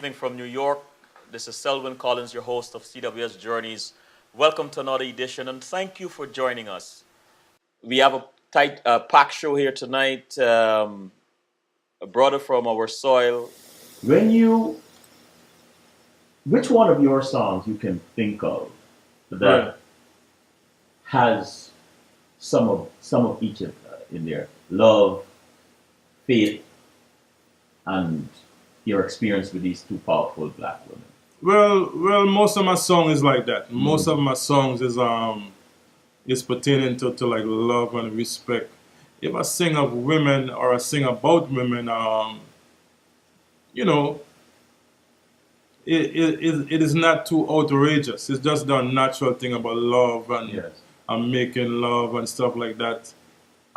evening from New York. This is Selwyn Collins, your host of CWS Journeys. Welcome to another edition, and thank you for joining us. We have a tight, packed show here tonight. A brother from our soil. When you, which one of your songs you can think of that has some of each of in there? Love, faith, and your experience with these two powerful black women. Well, most of my song is like that. Most of my songs is pertaining to like love and respect. If I sing of women or I sing about women, you know, it is not too outrageous. It's just the natural thing about love and making love and stuff like that.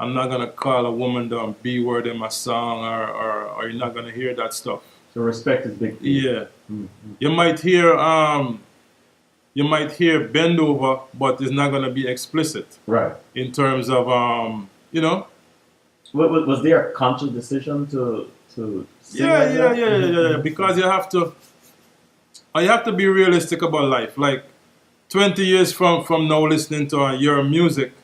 I'm not gonna call a woman the B word in my song, or you're not gonna hear that stuff. So respect is big. Yeah. You might hear bend over, but it's not gonna be explicit. Right. In terms of you know. Was there a conscious decision to sing Yeah. Because you have to be realistic about life. Like 20 years from now, listening to your music,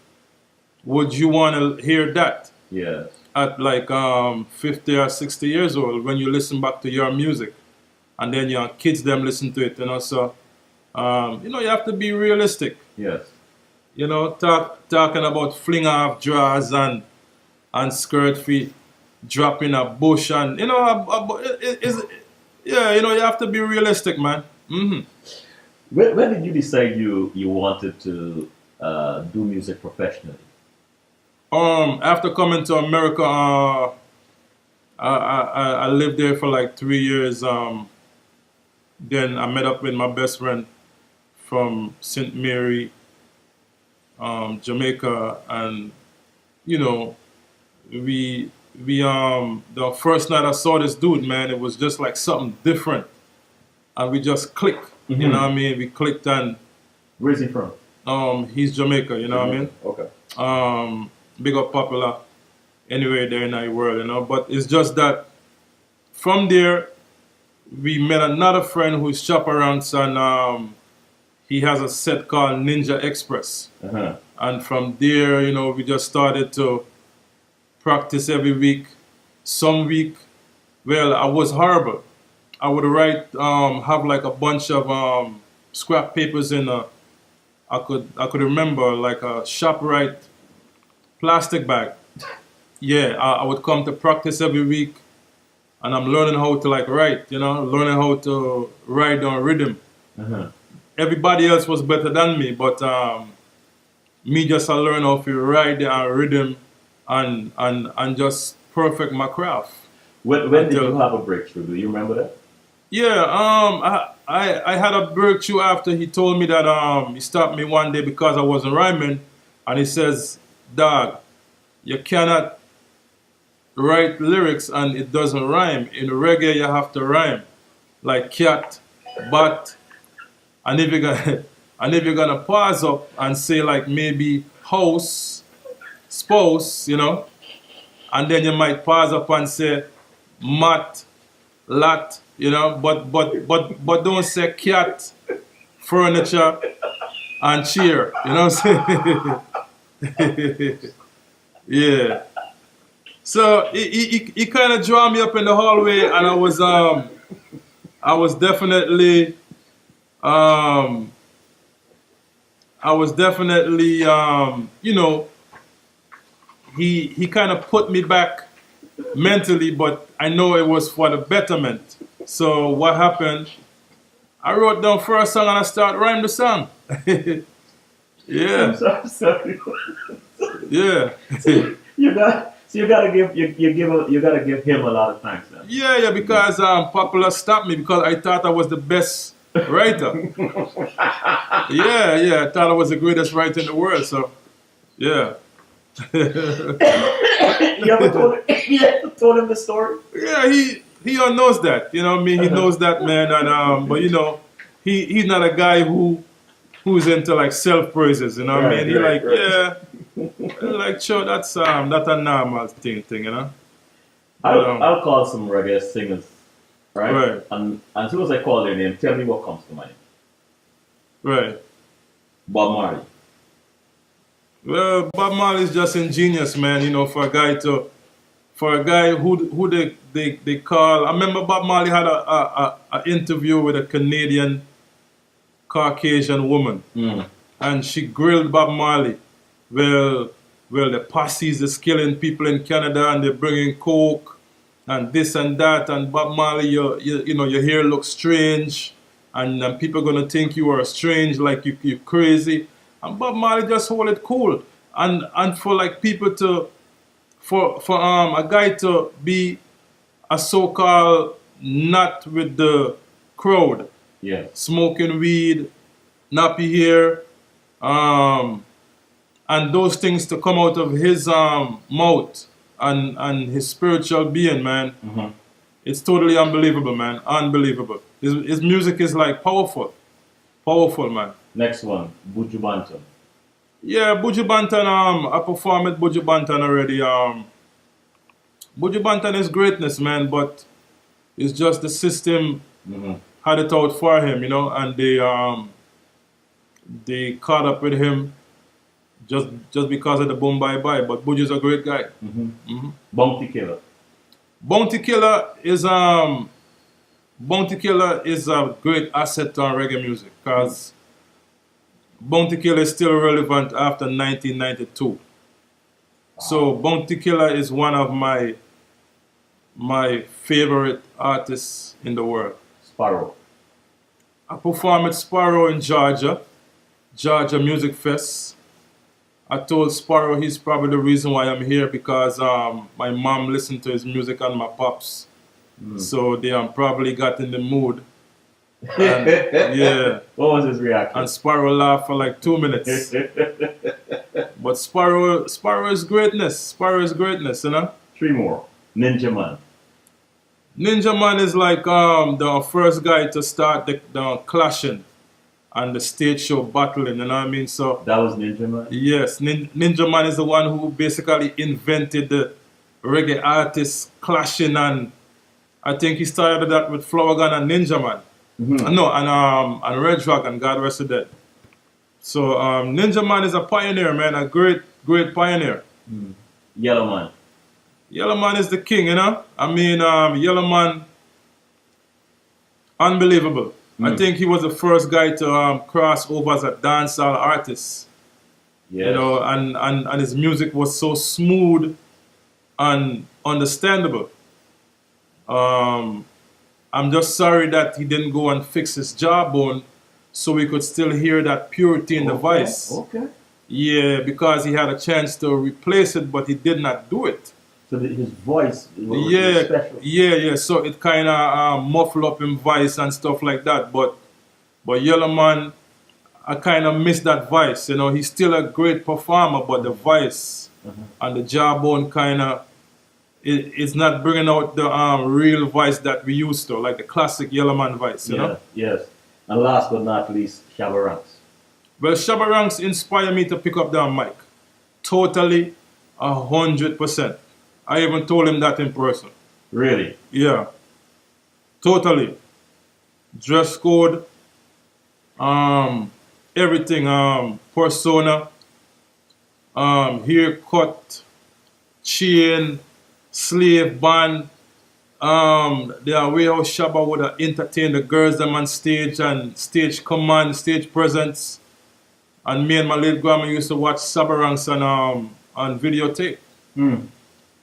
would you want to hear that? Yes. At like 50 or 60 years old, when you listen back to your music, and then your kids them listen to it, you know. So you know, you have to be realistic. Yes. You know, talking about fling off drawers and skirt feet, dropping a bush, and you know, you know, you have to be realistic, man. When did you decide you wanted to do music professionally? After coming to America, I lived there for like 3 years. Then I met up with my best friend from St. Mary, Jamaica, and you know, we the first night I saw this dude, man, it was just like something different, and we just clicked. You know what I mean? We clicked, and where's he from? He's Jamaica. You know what I mean? Okay. Big up popular anywhere there in the world, you know. But it's just that from there we met another friend who's chaperones, and he has a set called Ninja Express. And from there, you know, we just started to practice every week. Some week, well, I was horrible. I would write, have like a bunch of scrap papers in I could remember like a ShopRite plastic bag. Yeah, I would come to practice every week, and I'm learning how to like write, you know, learning how to write on rhythm. Everybody else was better than me, but me just I learn how to write on rhythm and just perfect my craft. When did you have a breakthrough? Do you remember that? Yeah, I had a breakthrough after he told me that he stopped me one day because I wasn't rhyming, and he says, "Dog, you cannot write lyrics and it doesn't rhyme. In reggae, you have to rhyme, like cat, but, and if you're gonna pause up and say like maybe house, spouse, you know, and then you might pause up and say mat, lat, you know, but don't say cat, furniture, and chair. You know what I'm saying?" Yeah. So he kind of drew me up in the hallway, and I was definitely you know, he kind of put me back mentally, but I know it was for the betterment. So what happened? I wrote down first song and I start rhyme the song. Yeah. I'm sorry. Yeah. you gotta give him a lot of thanks then. Yeah, because Popular stopped me because I thought I was the best writer. Yeah, I thought I was the greatest writer in the world. So, yeah. You ever told him the story? Yeah, he knows that. You know what I mean? He knows that, man. And but you know, he's not a guy who's into like self praises. You know what I mean? He yeah. Like, sure, that's a normal thing, you know. I'll call some reggae singers right? Right. And as soon as I call their name, tell me what comes to mind. Right. Bob Marley. Well, Bob Marley is just ingenious, man. You know, for a guy who they call. I remember Bob Marley had a interview with a Canadian Caucasian woman, Mm. and she grilled Bob Marley. Well, the posses is killing people in Canada, and they're bringing coke and this and that. And Bob Marley, you know, your hair looks strange, and people gonna think you are strange, like you crazy. And Bob Marley just hold it cool. And for like people to for a guy to be a so-called not with the crowd, Yeah. smoking weed, nappy hair, and those things to come out of his mouth and his spiritual being, man. Mm-hmm. It's totally unbelievable, man. Unbelievable. His music is like powerful, powerful, man. Next one, Buju Banton. Yeah, Buju Banton. I performed with Buju Banton already. Buju Banton is greatness, man, but it's just the system Mm-hmm. had it out for him, you know, and they caught up with him just because of the boom bye bye. But Buju's a great guy. Mm-hmm. Hmm. Bounty Killer. Bounty Killer is a great asset to reggae music because Bounty Killer is still relevant after 1992. So Bounty Killer is one of my favorite artists in the world. Sparrow. I performed at Sparrow in Georgia Music Fest. I told Sparrow he's probably the reason why I'm here because my mom listened to his music and my pops. So they probably got in the mood. And, yeah. What was his reaction? And Sparrow laughed for like 2 minutes. But Sparrow is greatness. Sparrow is greatness, you know? 3 more. Ninja Man. Ninja Man is like the first guy to start the clashing and the stage show battling, you know what I mean? So That was Ninja Man? yes, Ninja Man is the one who basically invented the reggae artists clashing, and I think he started that with Flower Gun and Ninja Man. Mm-hmm. No, and Red Dragon, God rest the dead. So Ninja Man is a pioneer, man, a great pioneer. Yellow Man. Yellow Man is the king, you know? I mean, Yellow Man, unbelievable. I think he was the first guy to cross over as a dancehall artist. Yes. You know, and his music was so smooth and understandable. I'm just sorry that he didn't go and fix his jawbone so we could still hear that purity in the voice. Okay. Yeah, because he had a chance to replace it, but he did not do it. So his voice was Yeah, special. yeah. So it kind of muffled up in voice and stuff like that. But Yellow Man, I kind of miss that voice. You know, he's still a great performer, but the voice and the jawbone kind of it's not bringing out the real voice that we used to, like the classic Yellow Man voice. You know. Yes. And last but not least, Shabba Ranks. Well, Shabba Ranks inspired me to pick up that mic. Totally, 100%. I even told him that in person. Really? Yeah. Totally. Dress code, everything, persona, haircut, chain, slave band. The way how Shabba would entertain the girls them on stage and stage command, stage presence. And me and my late grandma used to watch Shabba Ranks on videotape.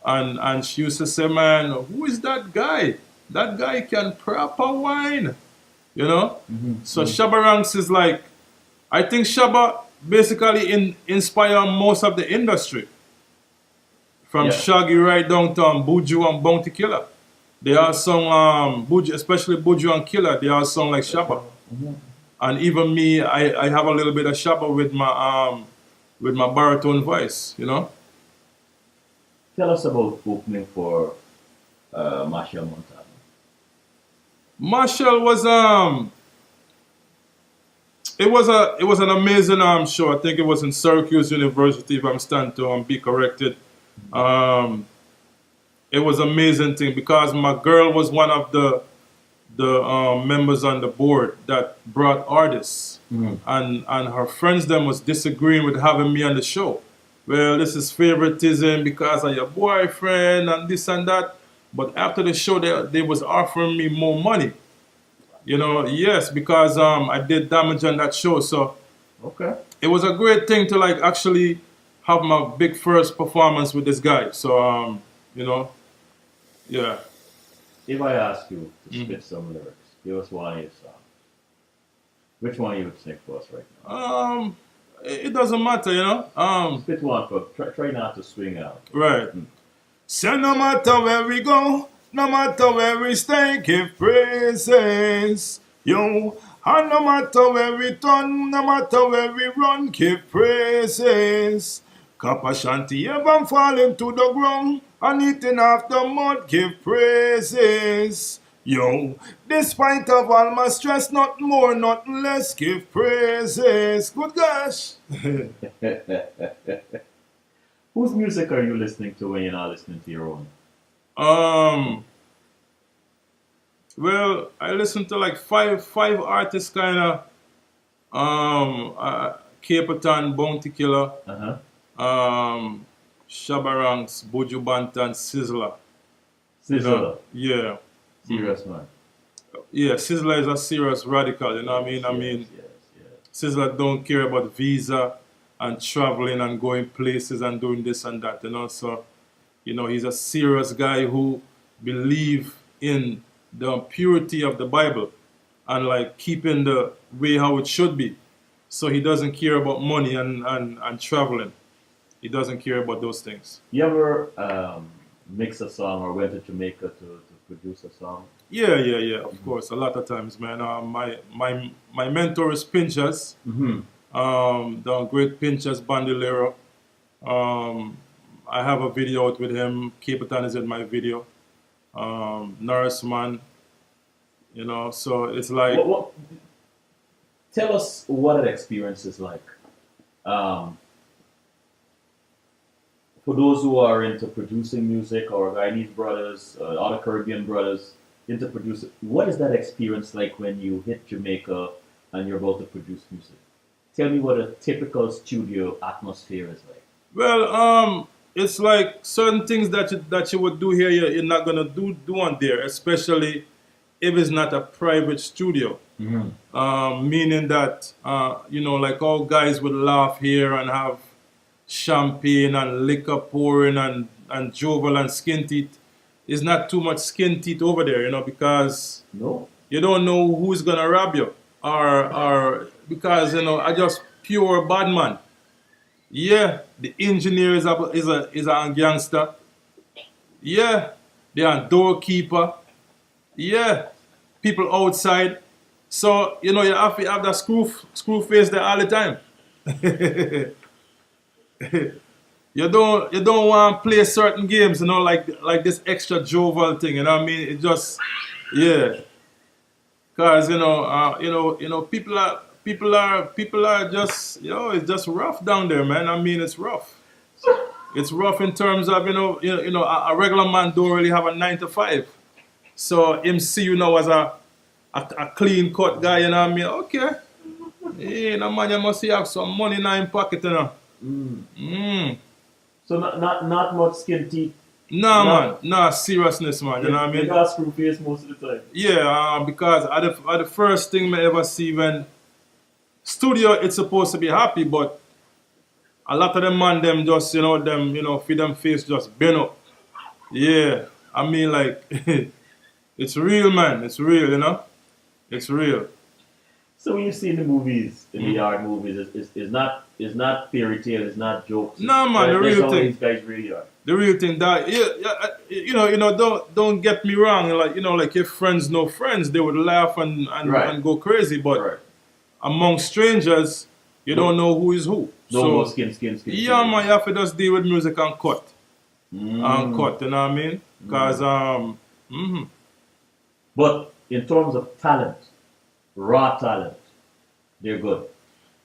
And she used to say, man, who is that guy? That guy can proper wine. You know? So Shabba Ranks is like, I think Shabba basically inspired most of the industry. From Shaggy right down to Buju and Bounty Killer. They all sung, Buju, especially Buju and Killer, they all sung like Shabba. And even me, I have a little bit of Shabba with my baritone voice, you know? Tell us about opening for Marshall Montana. Marshall was it was an amazing show. I think it was in Syracuse University, if I'm stand to be corrected. It was an amazing thing because my girl was one of the the members on the board that brought artists, and her friends them was disagreeing with having me on the show. Well, this is favoritism because of your boyfriend and this and that. But after the show, they was offering me more money. You know, yes, because I did damage on that show. So Okay. it was a great thing to like actually have my big first performance with this guy. So you know, yeah. If I ask you to spit some lyrics, give us one of your songs. Which one you would sing for us right now? It doesn't matter, you know. Spit one for. Try not to swing out. Right. So no matter where we go, no matter where we stay, give praises. Yo, and no matter where we turn, no matter where we run, give praises. Kapa Shanti ever falling to the ground and eating off the mud, give praises. Yo, despite of all my stress, not more, not less, give praises. Good gosh. Whose music are you listening to when you're not listening to your own? Well, I listen to like five artists kind of. Cape Bounty Killer, Shabaranks, Buju Bantan, Sizzler. Sizzler. Yeah. Serious man. Yeah, Sizzler is a serious radical, you know what I mean? Yes. Sizzler don't care about visa and traveling and going places and doing this and that, you know. So, you know, he's a serious guy who believe in the purity of the Bible and like keeping the way how it should be. So he doesn't care about money and traveling. He doesn't care about those things. You ever mix a song or went to Jamaica to produce a song? Yeah, of course. A lot of times, man. My mentor is Pinchas. The great Pinchas Bandolero. I have a video out with him. Cape Town is in my video. Norrisman. You know, so it's like... Tell us what that experience is like. For those who are into producing music, or Guyanese brothers, other Caribbean brothers into producing, what is that experience like when you hit Jamaica and you're about to produce music? Tell me what a typical studio atmosphere is like. Well, it's like certain things that you would do here, you're not gonna do on there, especially if it's not a private studio. Meaning that you know, like all guys would laugh here and have champagne and liquor pouring and jovel and skin teeth. It's not too much skin teeth over there, you know, because you don't know who's gonna rob you, or because, you know, I just pure bad man. Yeah, the engineer is a gangster. Yeah, they are doorkeeper. Yeah, people outside. So, you know, you have to have that screw face there all the time. You don't want to play certain games, you know, like this extra jovial thing, you know what I mean? It just, yeah. Cause you know, people are just, you know, it's just rough down there, man. I mean, it's rough. It's rough in terms of, you know, a regular man don't really have a 9 to 5. So him see you now as a clean cut guy, you know what I mean? Okay. Hey, no man, you must have some money in your pocket, you know. So not much skin teeth. Nah, man. Nah, seriousness, man. You know what I mean? You got screw face most of the time. Yeah, because at the first thing I ever see when studio, it's supposed to be happy, but a lot of them man, them just, you know, for them face just bend up. Yeah, I mean, like, it's real, man. It's real, you know? It's real. So when you see in the movies, in the art movies, it's not fairy tale, it's not jokes. No, man, the real thing. These guys really are. The real thing that, you know, don't get me wrong. Like, you know, like if friends know friends, they would laugh and go crazy. But among strangers, you don't know who is who. No skin. Yeah, man, you have to just deal with music and cut. And cut, you know what I mean? Because, But in terms of talent, raw talent, they're good.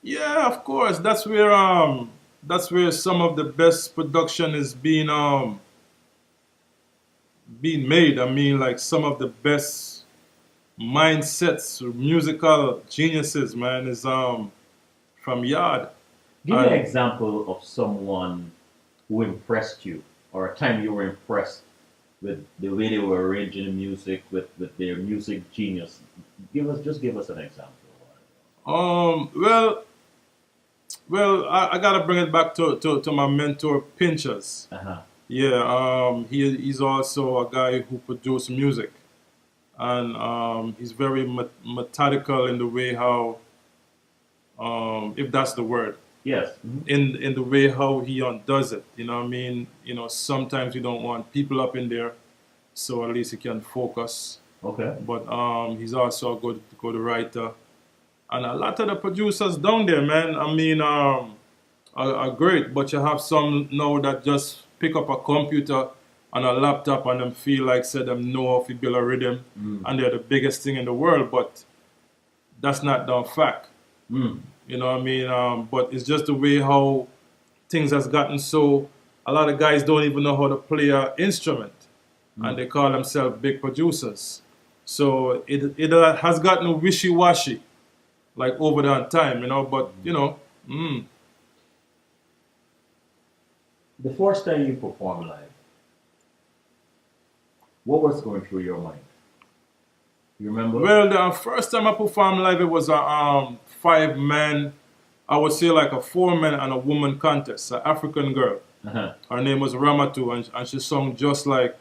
Yeah, of course. That's where some of the best production is being made. I mean, like some of the best mindsets, musical geniuses, man, is from Yard. Give me an And example of someone who impressed you, or a time you were impressed with the way they were arranging the music, with their music genius. Give us an example. well, I gotta bring it back to my mentor Pinchers. Uh-huh. Yeah, he's also a guy who produced music, and he's very methodical in the way how, if that's the word, Yes. Mm-hmm. in the way how he does it. You know what I mean? You know, sometimes you don't want people up in there, so at least he can focus. Okay. But he's also a good writer, and a lot of the producers down there, man. I mean, are great, but you have some now that just pick up a computer and a laptop and them feel like said them know how to build a rhythm, and they're the biggest thing in the world. But that's not the fact. Mm. You know what I mean? But it's just the way how things has gotten so. A lot of guys don't even know how to play an instrument, and they call themselves big producers. So it has gotten wishy-washy, like over the time, you know. But you know, The first time you performed live, what was going through your mind? You remember? well, the first time I performed live, it was a 5-man, I would say like a 4-man and a woman contest, an African girl. Uh-huh. Her name was Ramatu, and she sung just like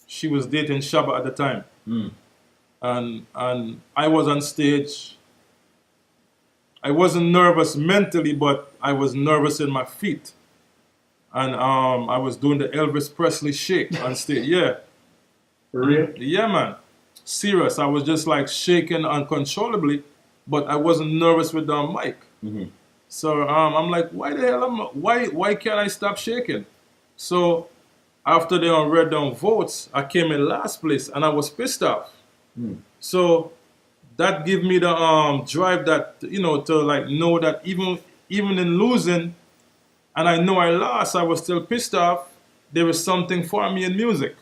she was dating Shaba at the time. Mm. And I was on stage. I wasn't nervous mentally, but I was nervous in my feet. And I was doing the Elvis Presley shake on stage. Yeah. For real? Yeah, man. Serious. I was just like shaking uncontrollably, but I wasn't nervous with the mic. Mm-hmm. So I'm like, why the hell why can't I stop shaking? So after they read down votes, I came in last place and I was pissed off. Mm. So that gave me the drive that, you know, to like know that even in losing, and I know I lost, I was still pissed off. There was something for me in music.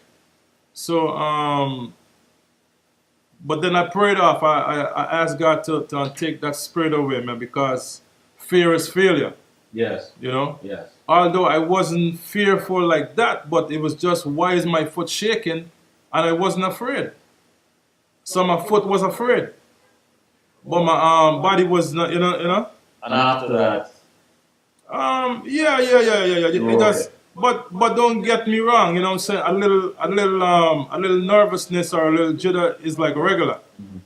So but then I prayed off. I asked God to take that spirit away, man, because fear is failure. Yes. You know. Yes. Although I wasn't fearful like that, but it was just why is my foot shaking, and I wasn't afraid. So my foot was afraid, but my body was not, you know. And after that, Yeah. you It were does, okay. but don't get me wrong. You know what I'm saying? A little nervousness or a little jitter is like regular,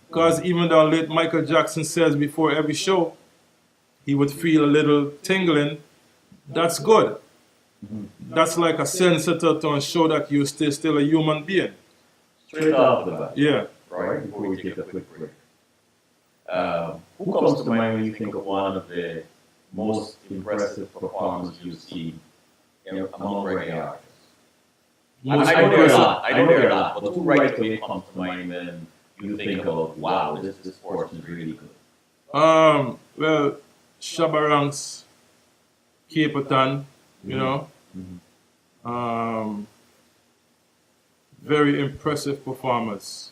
because even though late Michael Jackson says before every show, he would feel a little tingling. That's good. That's like a sensor to show that you still a human being. Straight off the bat, Yeah. right? Before we take a quick break. Who comes to mind when you think of one of the most impressive performances you've seen among reggae artists? Most I know there are a impressive. lot. I know there are a lot, but who right away comes to mind when you think about, wow, this person is really good? Well, Shabba Ranks, Cape, you know. Very impressive performers.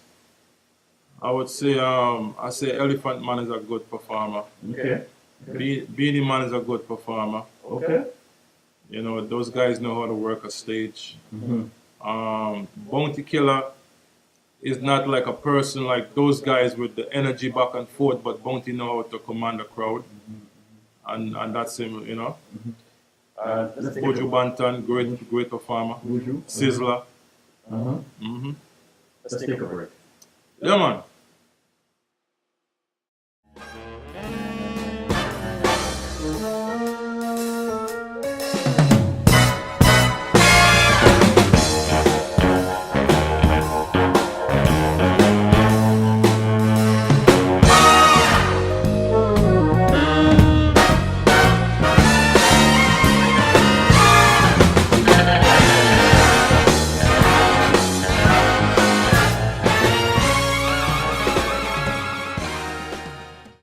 I would say I say Elephant Man is a good performer. Okay. Beanie Man is a good performer. Okay. You know, those guys know how to work a stage. Mm-hmm. Bounty Killer is not like a person like those guys with the energy back and forth, but Bounty know how to command a crowd. And that's him, you know. Let's take a Buju Banton, great performer. Buju. Sizzler. Uh-huh. Mm-hmm. Let's take a break. Yeah, man.